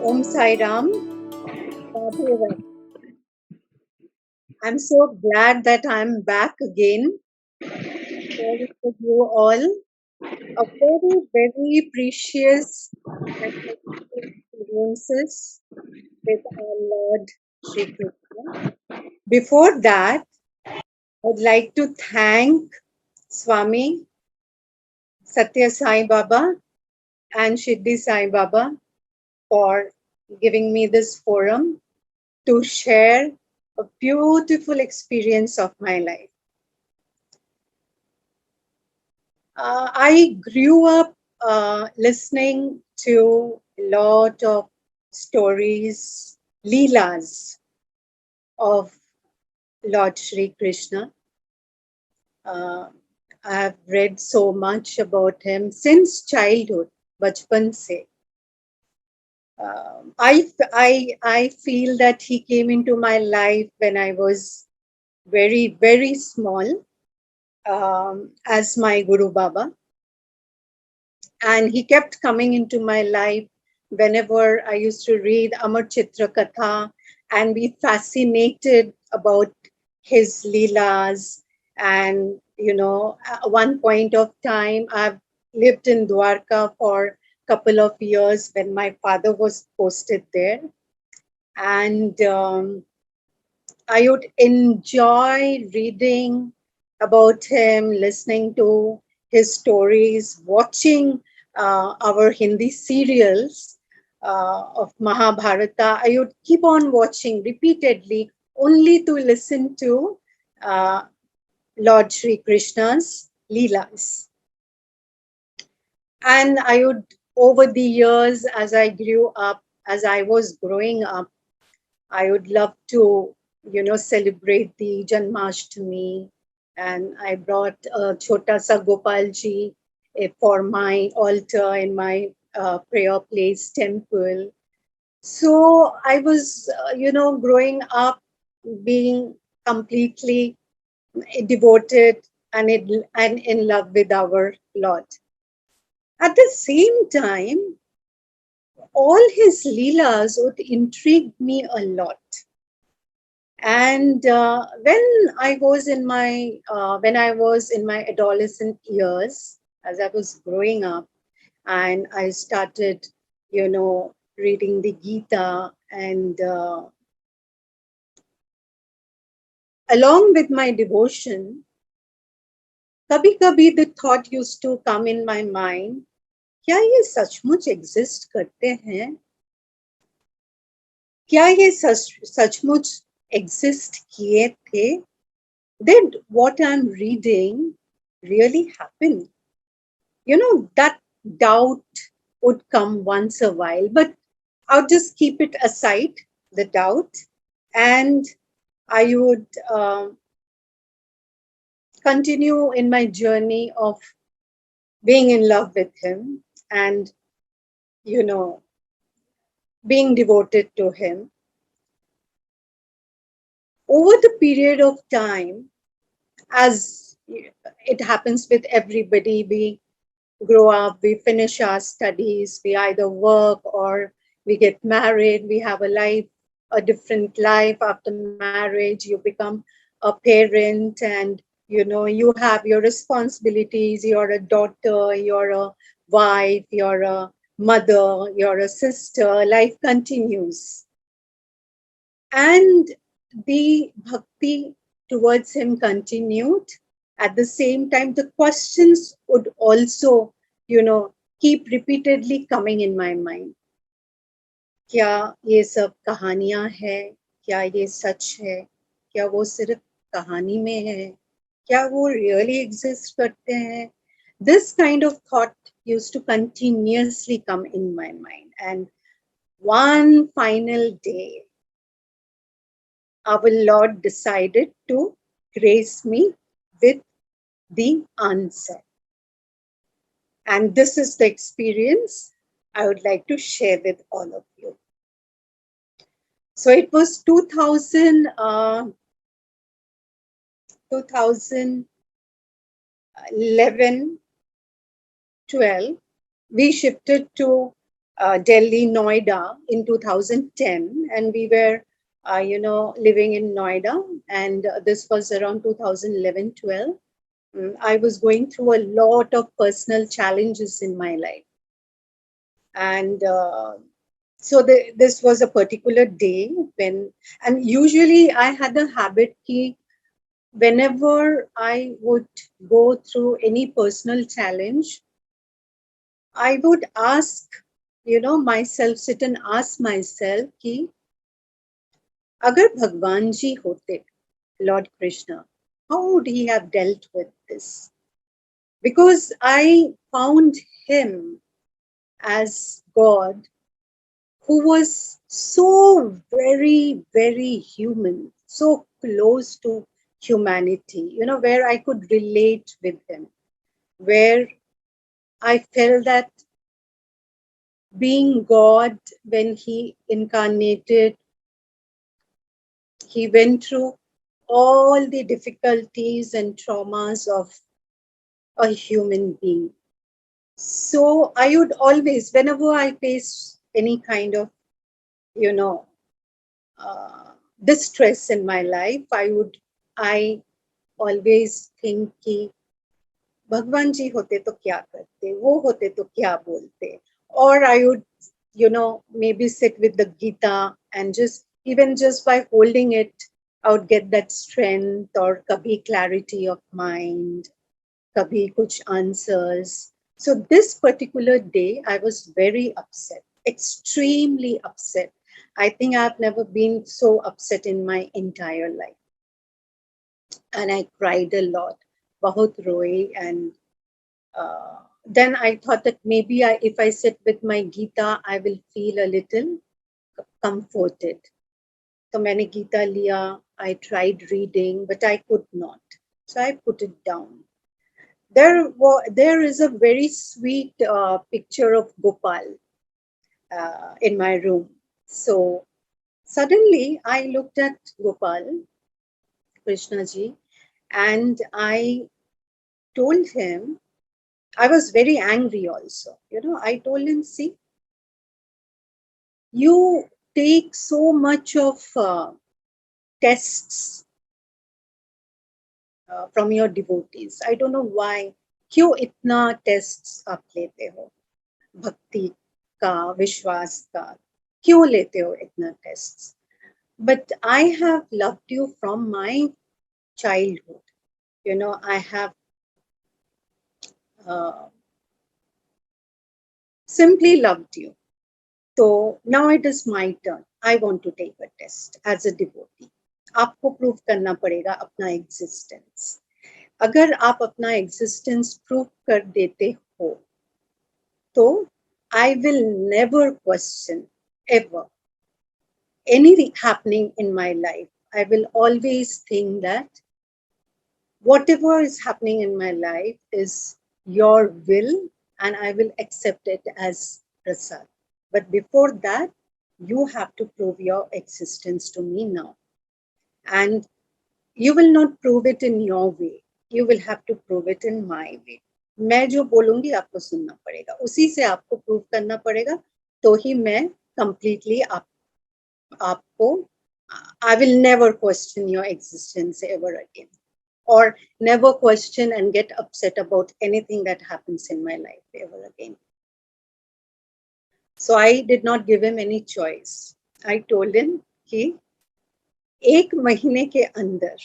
Om Sai Ram. Madhavan. I'm so glad that I'm back again, sharing with you all a very, very precious and magical experiences with our Lord Sri Krishna. Before that, I'd like to thank Swami Satya Sai Baba and Siddhi Sai Baba for giving me this forum to share a beautiful experience of my life. I grew up listening to a lot of stories, leelas of Lord Sri Krishna. Uh, I have read so much about him since childhood, bachpan se. I feel that he came into my life when I was very, very small as my Guru Baba. And he kept coming into my life whenever I used to read Amar Chitra Katha and be fascinated about his leelas. And, at one point of time, I've lived in Dwarka for a couple of years when my father was posted there. And I would enjoy reading about him, listening to his stories, watching our Hindi serials of Mahabharata. I would keep on watching repeatedly only to listen to uh, Lord Sri Krishna's Leelas. And I would, over the years, as I grew up, as I was growing up, I would love to, celebrate the Janmashtami. And I brought Chota Sa Gopalji for my altar in my prayer place temple. So I was, growing up being completely devoted and in love with our Lord. At the same time, all his leelas would intrigue me a lot. And when I was in my adolescent years, as I was growing up, and I started, reading the Gita, and along with my devotion, kabhi kabhi the thought used to come in my mind, क्या ये सचमुच exist करते हैं? क्या ये सचमुच exist किए थे? Did what I'm reading really happen? That doubt would come once a while, but I'll just keep it aside, the doubt, and I would continue in my journey of being in love with him and, you know, being devoted to him. Over the period of time, as it happens with everybody, we grow up, we finish our studies, we either work or we get married, we have a different life after marriage, you become a parent, and you have your responsibilities, you're a daughter, you're a wife, you're a mother, you're a sister, life continues. And the bhakti towards him continued. At the same time, the questions would also, keep repeatedly coming in my mind. क्या ये सब कहानियां हैं? क्या ये सच है? क्या वो सिर्फ कहानी में है? क्या वो really exist करते हैं? This kind of thought used to continuously come in my mind. And one final day, our Lord decided to grace me with the answer. And this is the experience I would like to share with all of you. So it was 2011, 12. We shifted to Delhi, Noida in 2010, and we were, living in Noida, and this was around 2011-12. I was going through a lot of personal challenges in my life, and so this was a particular day when, and usually I had a habit ki whenever I would go through any personal challenge, I would ask, myself, sit and ask myself कि अगर भगवान जी होते, Lord Krishna, how would he have dealt with this? Because I found him as God who was so very, very human, so close to humanity, where I could relate with him, where I felt that being God, when he incarnated, he went through all the difficulties and traumas of a human being. So I would always, whenever I face any kind of, you know, uh, distress in my life, I always think कि भगवान जी होते तो क्या करते, वो होते तो क्या बोलते. Or I would, maybe sit with the Gita and just, even just by holding it, I would get that strength, or kabhi clarity of mind, kabhi kuch answers. So this particular day, I was very upset, extremely upset. I think I've never been so upset in my entire life. And I cried a lot, bahut roe, and then I thought that maybe if I sit with my Gita, I will feel a little comforted. So मैंने Gita लिया, I tried reading, but I could not. So I put it down. There is a very sweet picture of Gopal in my room. So suddenly I looked at Gopal, Krishna ji, and I told him, I was very angry also. I told him, see, you take so much of tests from your devotees. I don't know why. क्यों इतना tests आप लेते हो भक्ति का, विश्वास का, क्यों लेते हो इतना tests? But I have loved you from my childhood. I have uh, simply loved you. So now it is my turn. I want to take a test as a devotee. आपको प्रूव करना पड़ेगा अपना existence. अगर आप अपना existence prove कर देते हो तो I will never question ever anything happening in my life. I will always think that whatever is happening in my life is your will, and I will accept it as prasad. But before that, you have to prove your existence to me now. And you will not prove it in your way. You will have to prove it in my way. मैं जो बोलूंगी आपको सुनना पड़ेगा, उसी से आपको prove करना पड़ेगा, तो ही मैं completely आपको I will never question your existence ever again, or never question and get upset about anything that happens in my life ever again. So I did not give him any choice. I told him कि एक महीने के अंदर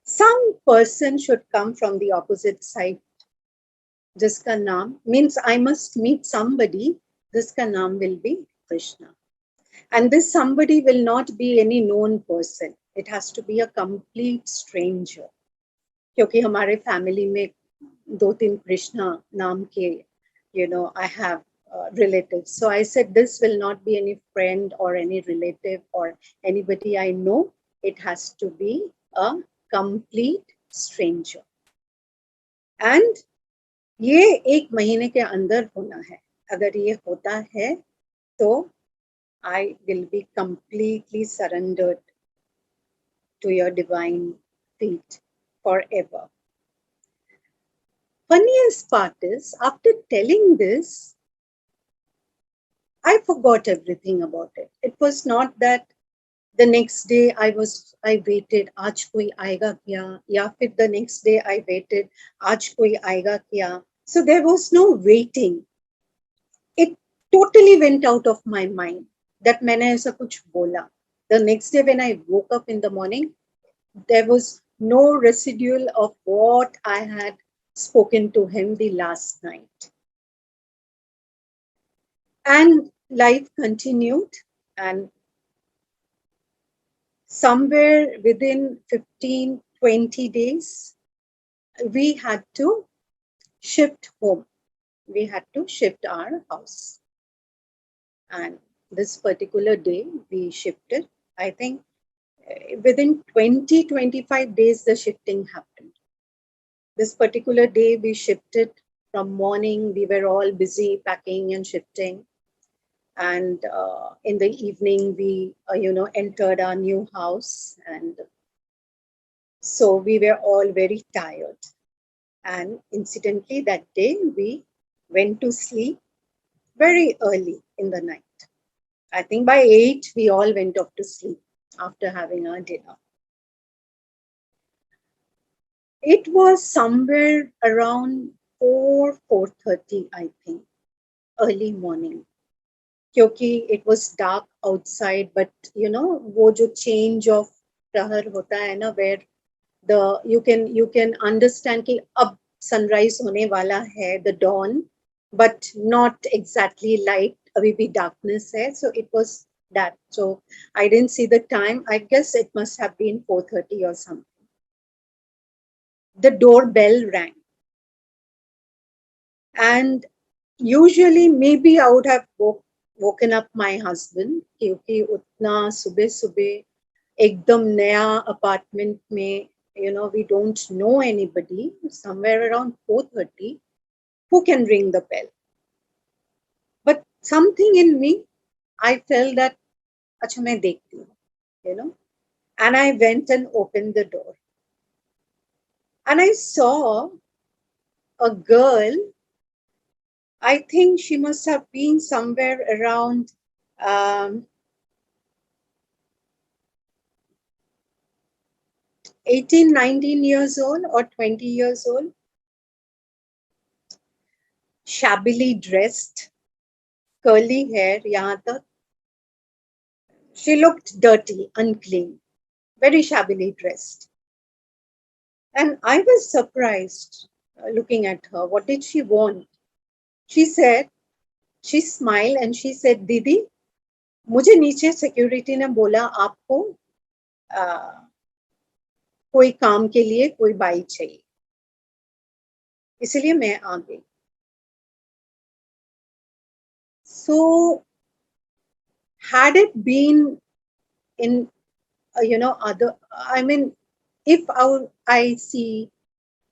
some person should come from the opposite side जिसका नाम means I must meet somebody, जिसका नाम will be Krishna. And this somebody will not be any known person. It has to be a complete stranger. क्योंकि हमारे family में 2-3 कृष्णा नाम के, I have relatives. So I said, this will not be any friend or any relative or anybody I know. It has to be a complete stranger. And ये एक महीने के अंदर होना है. अगर ये होता है तो I will be completely surrendered to your divine feet forever. Funniest part is, after telling this, I forgot everything about it. It was not that the next day I waited, आज कोई आएगा क्या? या फिर the next day I waited, आज कोई आएगा क्या? So there was no waiting. It totally went out of my mind that मैंने ऐसा कुछ बोला. The next day when I woke up in the morning, there was no residual of what I had spoken to him the last night. And life continued, and somewhere within 15, 20 days, we had to shift home. We had to shift our house. And this particular day, we shifted. I think within 20, 25 days, the shifting happened. This particular day, we shifted from morning. We were all busy packing and shifting. And in the evening, we, entered our new house. And so we were all very tired. And incidentally, that day we went to sleep very early in the night. I think by 8 we all went off to sleep after having our dinner. It was somewhere around 4:30, I think, early morning. क्योंकि it was dark outside, but वो जो change of प्रहर होता है ना, where you can understand कि अब sunrise होने वाला है, the dawn, but not exactly light, अभी भी darkness है. So it was that. So I didn't see the time. I guess it must have been 4:30 or something. The doorbell rang. And usually maybe I would have woken up my husband, क्योंकि उतना सुबह सुबह एकदम नया apartment में, we don't know anybody, somewhere around 4:30, who can ring the bell? But something in me, I felt that, अच्छा मैं देखती हूँ, and I went and opened the door. And I saw a girl, I think she must have been somewhere around 18, 19 years old or 20 years old, shabbily dressed, curly hair, yahan tak. She looked dirty, unclean, very shabbily dressed. And I was surprised looking at her. What did she want? She said, she smiled and she said, Didi, मुझे नीचे security ने बोला आपको कोई काम के लिए कोई बाई चाहिए, इसलिए मैं आ गई. So had it been in other, I mean, if I see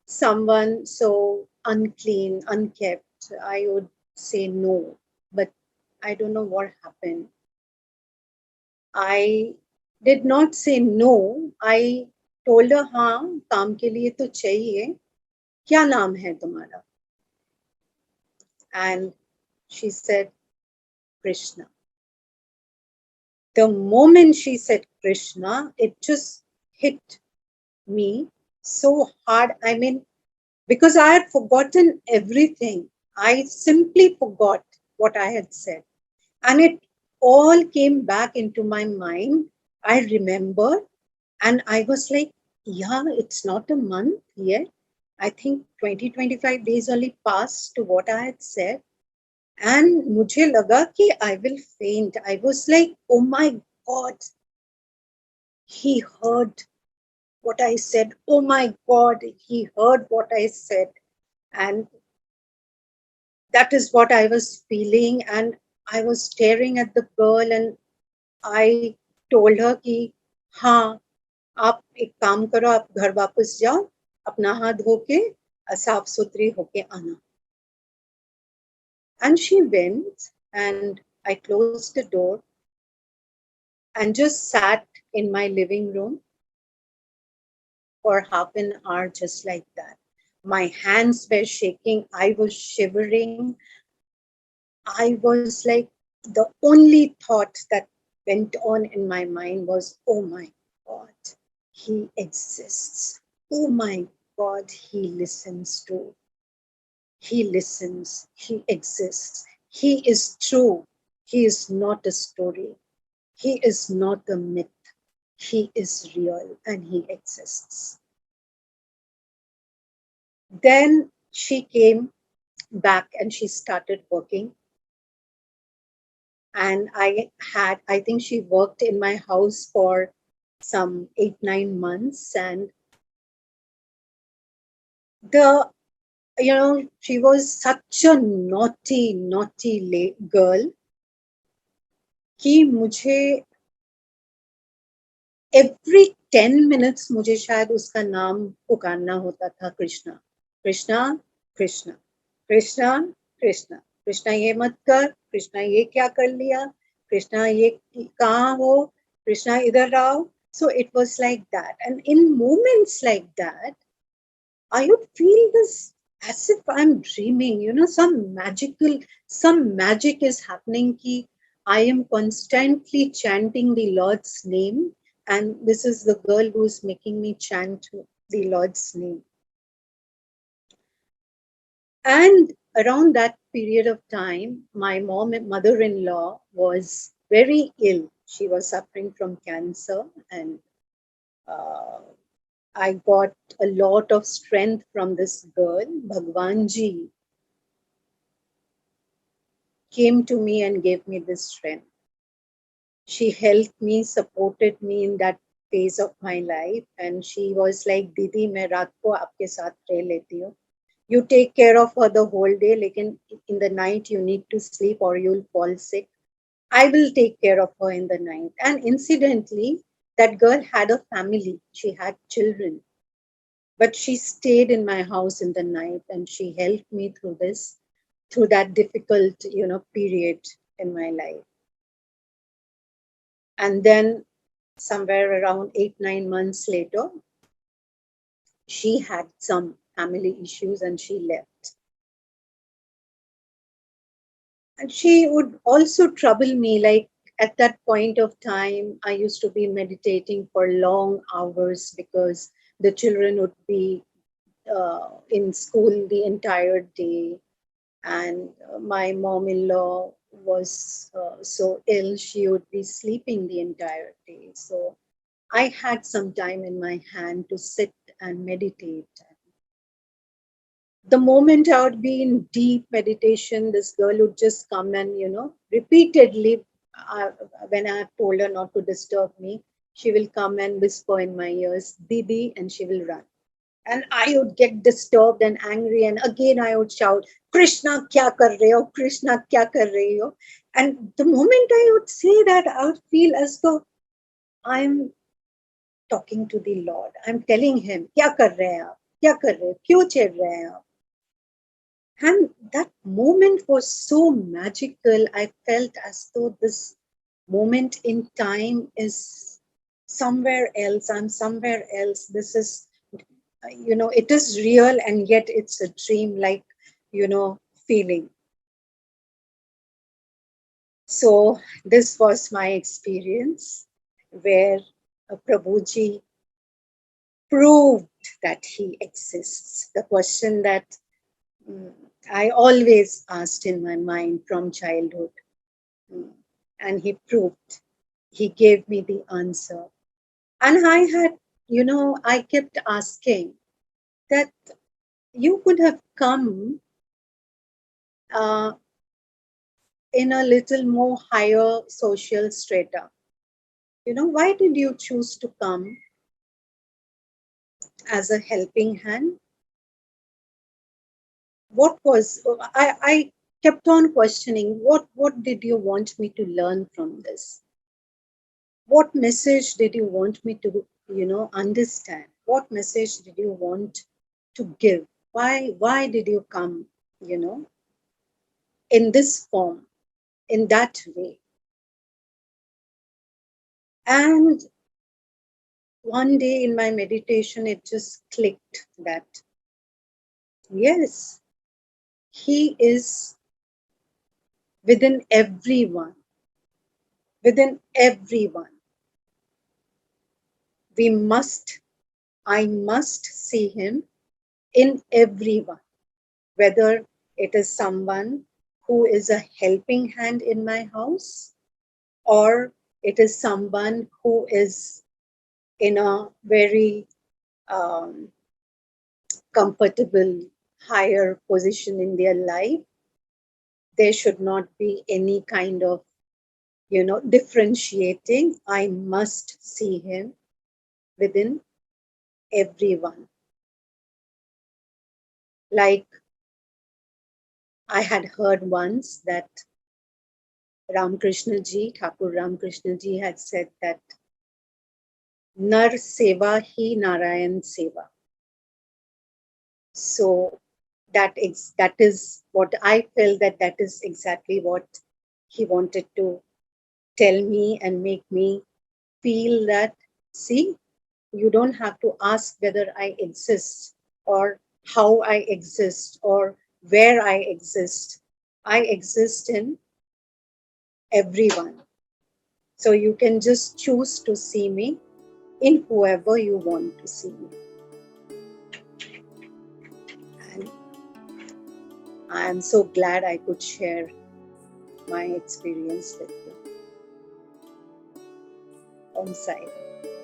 someone so unclean, unkept, I would say no. But I don't know what happened. I did not say no. I told her, हाँ काम के लिए तो चाहिए, क्या नाम है तुम्हारा? And she said, Krishna. The moment she said Krishna, it just hit me so hard. I mean, because I had forgotten everything. I simply forgot what I had said. And it all came back into my mind. I remember, and I was like, yeah, it's not a month yet. I think 20, 25 days only passed to what I had said. And मुझे लगा कि I will faint. I was like, oh my God, he heard what I said. Oh my God, he heard what I said. And that is what I was feeling. And I was staring at the girl and I told her कि हाँ, आप एक काम करो, आप घर वापस जाओ, अपना हाथ धो के साफ सुथरी होके आना. And she went and I closed the door and just sat in my living room for half an hour, just like that. My hands were shaking. I was shivering. I was like the only thought that went on in my mind was, oh my God, he exists. Oh my God, he listens to. He listens. He exists. He is true. He is not a story. He is not a myth. He is real and he exists. Then she came back and she started working. And I think she worked in my house for some 8, 9 months. And the, she was such a naughty girl. कि मुझे every 10 minutes मुझे शायद उसका नाम पुकारना होता था, कृष्णा कृष्णा कृष्णा कृष्णा कृष्णा कृष्णा, ये मत कर, कृष्णा ये क्या कर लिया, कृष्णा ये कहाँ हो, कृष्णा इधर आओ. So it was like that, and in moments like that I would feel this as if I'm dreaming, some magic is happening. Ki I am constantly chanting the Lord's name, and this is the girl who's making me chant the Lord's name. And around that period of time, my mother-in-law was very ill. She was suffering from cancer, and uh, I got a lot of strength from this girl, Bhagwanji came to me and gave me this strength. She helped me, supported me in that phase of my life. And she was like, Didi, मैं रात को आपके साथ रह लेती हूँ. You take care of her the whole day, लेकिन in the night you need to sleep or you'll fall sick. I will take care of her in the night. And incidentally, that girl had a family. She had children. But she stayed in my house in the night and she helped me through that difficult, period in my life. And then somewhere around 8, 9 months later, she had some family issues and she left. And she would also trouble me, like at that point of time, I used to be meditating for long hours because the children would be in school the entire day. And my mom-in-law was so ill, she would be sleeping the entire day. So I had some time in my hand to sit and meditate. The moment I would be in deep meditation, this girl would just come and, repeatedly, uh, when I have told her not to disturb me, she will come and whisper in my ears, Didi, and she will run. And I would get disturbed and angry, and again I would shout, Krishna, kya kar rahe ho? Krishna, kya kar rahe ho? And the moment I would say that, I would feel as though I'm talking to the Lord. I'm telling him, kya kar rahe hain aap? Kya kar rahe ho? Kyun chid rahe hain aap? And that moment was so magical. I felt as though this moment in time is somewhere else. I'm somewhere else. This is, it is real and yet it's a dream like, feeling. So this was my experience where Prabhuji proved that he exists. The question that I always asked in my mind from childhood. And he proved, he gave me the answer. And I had, I kept asking that you could have come uh, in a little more higher social strata. Why did you choose to come as a helping hand? What was, I kept on questioning, what did you want me to learn from this? What message did you want me to, understand? What message did you want to give? Why did you come, in this form, in that way? And one day in my meditation, it just clicked that, yes, he is within everyone, within everyone. We must, I must see him in everyone, whether it is someone who is a helping hand in my house, or it is someone who is in a very um, comfortable, higher position in their life. There should not be any kind of, differentiating. I must see him within everyone. Like I had heard once that Ramakrishna Ji, Thakur Ramakrishna Ji had said that Nar Seva Hi Narayan Seva. So that is what I felt, that is exactly what he wanted to tell me and make me feel that, see, you don't have to ask whether I exist or how I exist or where I exist. I exist in everyone. So you can just choose to see me in whoever you want to see me. And I am so glad I could share my experience with you. Om Sai Ram.